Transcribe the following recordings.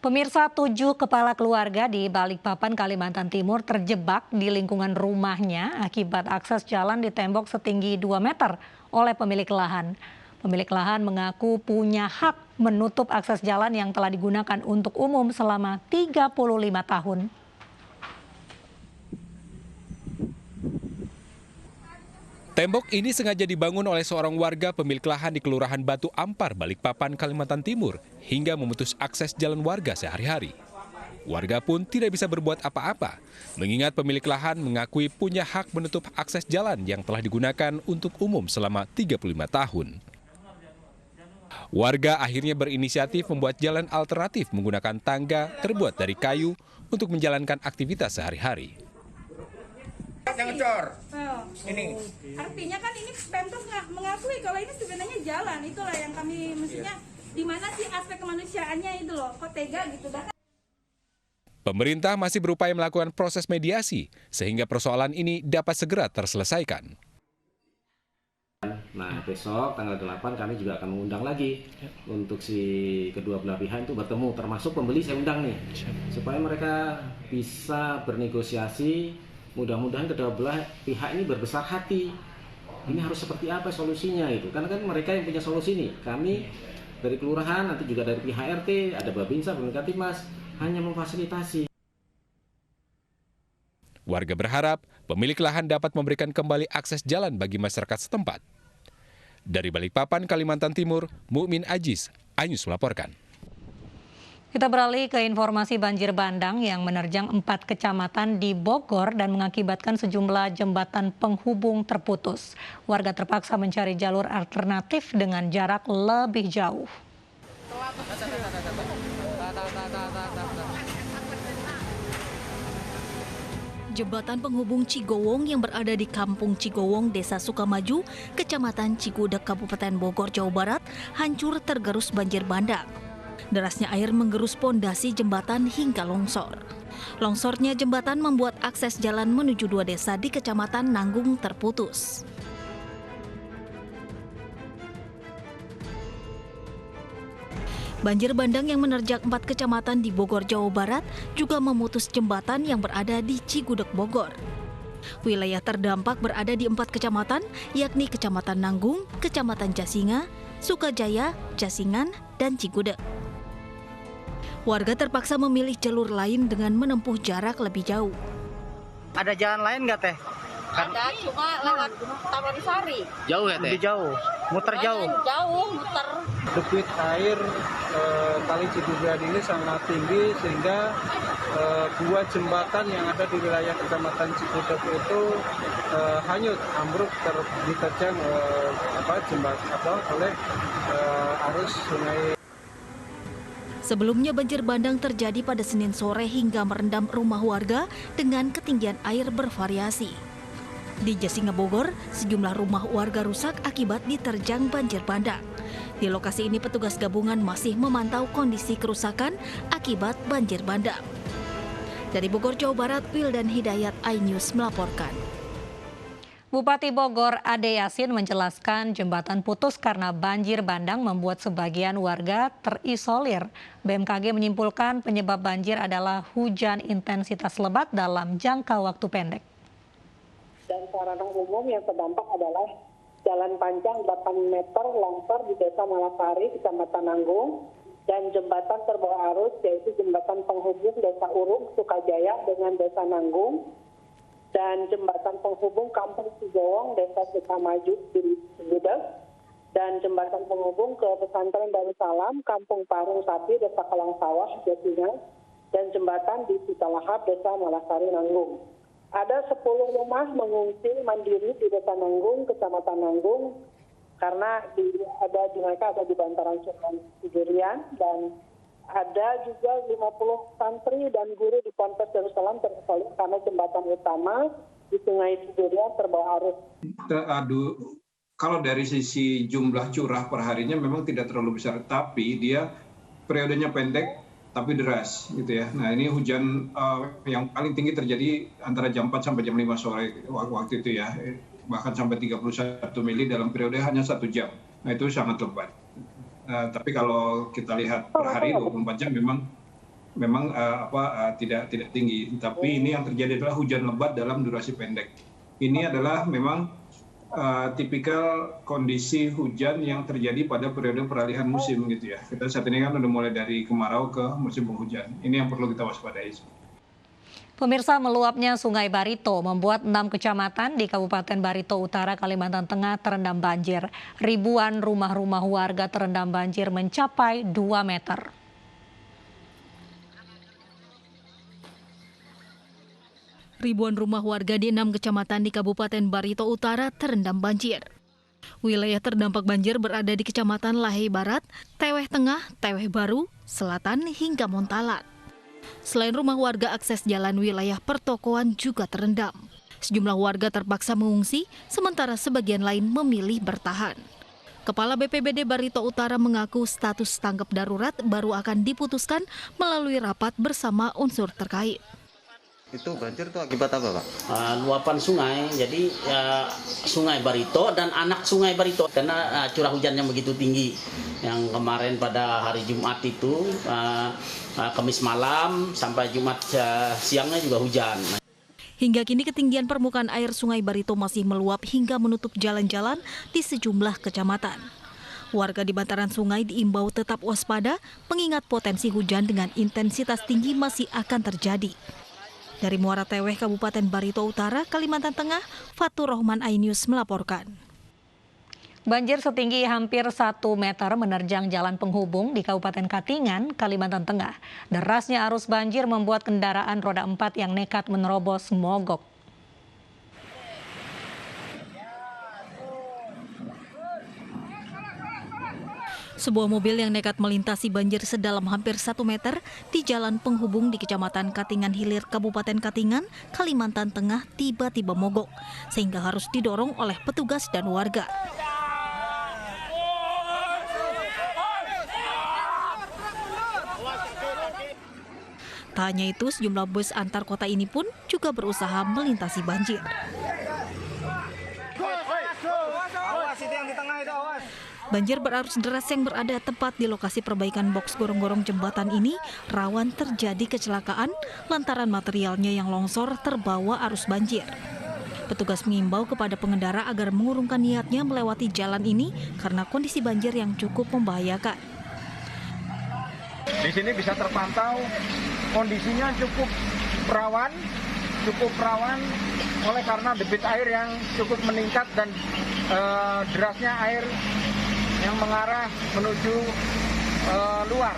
Pemirsa, 7 kepala keluarga di Balikpapan, Kalimantan Timur terjebak di lingkungan rumahnya akibat akses jalan di tembok setinggi 2 meter oleh pemilik lahan. Pemilik lahan mengaku punya hak menutup akses jalan yang telah digunakan untuk umum selama 35 tahun. Tembok ini sengaja dibangun oleh seorang warga pemilik lahan di Kelurahan Batu Ampar, Balikpapan, Kalimantan Timur, hingga memutus akses jalan warga sehari-hari. Warga pun tidak bisa berbuat apa-apa, mengingat pemilik lahan mengakui punya hak menutup akses jalan yang telah digunakan untuk umum selama 35 tahun. Warga akhirnya berinisiatif membuat jalan alternatif menggunakan tangga terbuat dari kayu untuk menjalankan aktivitas sehari-hari. Yang ngecor. Ini. Artinya kan ini Pemprov mengakui kalau ini sebenarnya jalan. Itulah yang kami mestinya di mana sih aspek kemanusiaannya itu loh. Kok tega gitu dah. Pemerintah masih berupaya melakukan proses mediasi sehingga persoalan ini dapat segera terselesaikan. Nah, besok tanggal 8 kami juga akan mengundang lagi untuk si kedua belah pihak itu bertemu, termasuk pembeli saya undang nih, supaya mereka bisa bernegosiasi. Mudah-mudahan kedua belah pihak ini berbesar hati. Ini harus seperti apa solusinya itu? Karena kan mereka yang punya solusi nih. Kami dari kelurahan, nanti juga dari pihak RT, ada Babinsa, Pemerintah Timas, hanya memfasilitasi. Warga berharap pemilik lahan dapat memberikan kembali akses jalan bagi masyarakat setempat. Dari Balikpapan, Kalimantan Timur, Mukmin Aziz, iNews melaporkan. Kita beralih ke informasi banjir bandang yang menerjang 4 kecamatan di Bogor dan mengakibatkan sejumlah jembatan penghubung terputus. Warga terpaksa mencari jalur alternatif dengan jarak lebih jauh. Jembatan penghubung Cigowong yang berada di Kampung Cigowong, Desa Sukamaju, Kecamatan Cigudeg, Kabupaten Bogor, Jawa Barat, hancur tergerus banjir bandang. Derasnya air menggerus pondasi jembatan hingga longsor. Longsornya jembatan membuat akses jalan menuju 2 desa di Kecamatan Nanggung terputus. Banjir bandang yang menerjang 4 kecamatan di Bogor, Jawa Barat juga memutus jembatan yang berada di Cigudeg, Bogor. Wilayah terdampak berada di 4 kecamatan, yakni Kecamatan Nanggung, Kecamatan Jasinga, Sukajaya, Jasingan, dan Cigudeg. Warga terpaksa memilih jalur lain dengan menempuh jarak lebih jauh. Ada jalan lain nggak Teh? Ada, cuma lewat Taman Sari. Jauh ya Teh? Lebih jauh, muter jauh? Jauh, muter. Debit air Kali Cigudegan ini sangat tinggi sehingga 2 jembatan yang ada di wilayah Kecamatan Cigudeg itu hanyut, ambruk, diterjang oleh arus sungai. Sebelumnya banjir bandang terjadi pada Senin sore hingga merendam rumah warga dengan ketinggian air bervariasi. Di Jasinga, Bogor, sejumlah rumah warga rusak akibat diterjang banjir bandang. Di lokasi ini petugas gabungan masih memantau kondisi kerusakan akibat banjir bandang. Dari Bogor, Jawa Barat, Wildan Hidayat, iNews melaporkan. Bupati Bogor Ade Yasin menjelaskan jembatan putus karena banjir bandang membuat sebagian warga terisolir. BMKG menyimpulkan penyebab banjir adalah hujan intensitas lebat dalam jangka waktu pendek. Dan sarana umum yang terdampak adalah jalan panjang 8 meter longsor di Desa Malasari, Kecamatan Nanggung, dan jembatan terbawa arus yaitu jembatan penghubung Desa Urung, Sukajaya dengan Desa Nanggung, dan jembatan penghubung Kampung Cigowong, Desa Sukamaju di Cigudeg, dan jembatan penghubung ke Pesantren Darussalam, Kampung Parung Sapi, Desa Kalangsawah, Jasingan, dan jembatan di Citalahap, Desa Malasari, Nanggung. Ada 10 rumah mengungsi mandiri di Desa Nanggung, Kecamatan Nanggung, karena mereka ada di bantaran Sungai Sigirian, dan ada juga 50 santri dan guru di Ponpes Darussalam terisolir karena jembatan utama di Sungai Sigirian terbawa arus. Kalau dari sisi jumlah curah per harinya memang tidak terlalu besar, tapi dia periodenya pendek tapi deras gitu ya. Nah ini hujan yang paling tinggi terjadi antara jam 4 sampai jam 5 sore waktu itu ya, bahkan sampai 31 mili dalam periode hanya 1 jam. Nah itu sangat lebat. Tapi kalau kita lihat per hari 24 jam memang memang tidak tinggi. Tapi ini yang terjadi adalah hujan lebat dalam durasi pendek. Ini adalah memang tipikal kondisi hujan yang terjadi pada periode peralihan musim gitu ya. Kita saat ini kan udah mulai dari kemarau ke musim penghujan. Ini yang perlu kita waspadai. Pemirsa, meluapnya Sungai Barito membuat 6 kecamatan di Kabupaten Barito Utara, Kalimantan Tengah terendam banjir. Ribuan rumah-rumah warga terendam banjir mencapai 2 meter. Ribuan rumah warga di 6 kecamatan di Kabupaten Barito Utara terendam banjir. Wilayah terdampak banjir berada di Kecamatan Lahei Barat, Teweh Tengah, Teweh Baru, Selatan hingga Montalat. Selain rumah warga, akses jalan wilayah pertokoan juga terendam. Sejumlah warga terpaksa mengungsi, sementara sebagian lain memilih bertahan. Kepala BPBD Barito Utara mengaku status tanggap darurat baru akan diputuskan melalui rapat bersama unsur terkait. Itu banjir itu akibat apa, Pak? Luapan sungai, jadi Sungai Barito dan anak Sungai Barito karena curah hujannya begitu tinggi. Yang kemarin pada hari Jumat itu, Kamis malam sampai Jumat siangnya juga hujan. Hingga kini ketinggian permukaan air Sungai Barito masih meluap hingga menutup jalan-jalan di sejumlah kecamatan. Warga di bantaran sungai diimbau tetap waspada mengingat potensi hujan dengan intensitas tinggi masih akan terjadi. Dari Muara Teweh, Kabupaten Barito Utara, Kalimantan Tengah, Fatur Rohman, iNews melaporkan. Banjir setinggi hampir 1 meter menerjang jalan penghubung di Kabupaten Katingan, Kalimantan Tengah. Derasnya arus banjir membuat kendaraan roda 4 yang nekat menerobos mogok. Sebuah mobil yang nekat melintasi banjir sedalam hampir 1 meter di jalan penghubung di Kecamatan Katingan Hilir, Kabupaten Katingan, Kalimantan Tengah tiba-tiba mogok, sehingga harus didorong oleh petugas dan warga. Tak hanya itu, sejumlah bus antar kota ini pun juga berusaha melintasi banjir. Banjir berarus deras yang berada tepat di lokasi perbaikan boks gorong-gorong jembatan ini rawan terjadi kecelakaan lantaran materialnya yang longsor terbawa arus banjir. Petugas mengimbau kepada pengendara agar mengurungkan niatnya melewati jalan ini karena kondisi banjir yang cukup membahayakan. Di sini bisa terpantau kondisinya cukup rawan oleh karena debit air yang cukup meningkat dan derasnya air yang mengarah menuju luar.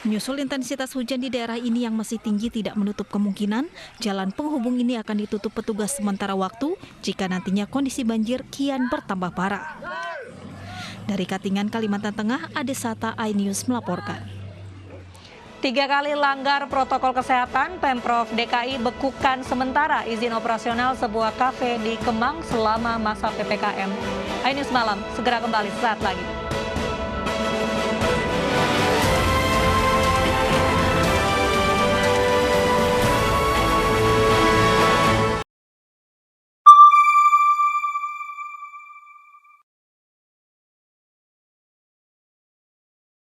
Menyusul intensitas hujan di daerah ini yang masih tinggi tidak menutup kemungkinan jalan penghubung ini akan ditutup petugas sementara waktu jika nantinya kondisi banjir kian bertambah parah. Dari Katingan, Kalimantan Tengah, Adesata, iNews melaporkan. 3 kali langgar protokol kesehatan, Pemprov DKI bekukan sementara izin operasional sebuah kafe di Kemang selama masa PPKM. iNews Malam segera kembali saat lagi.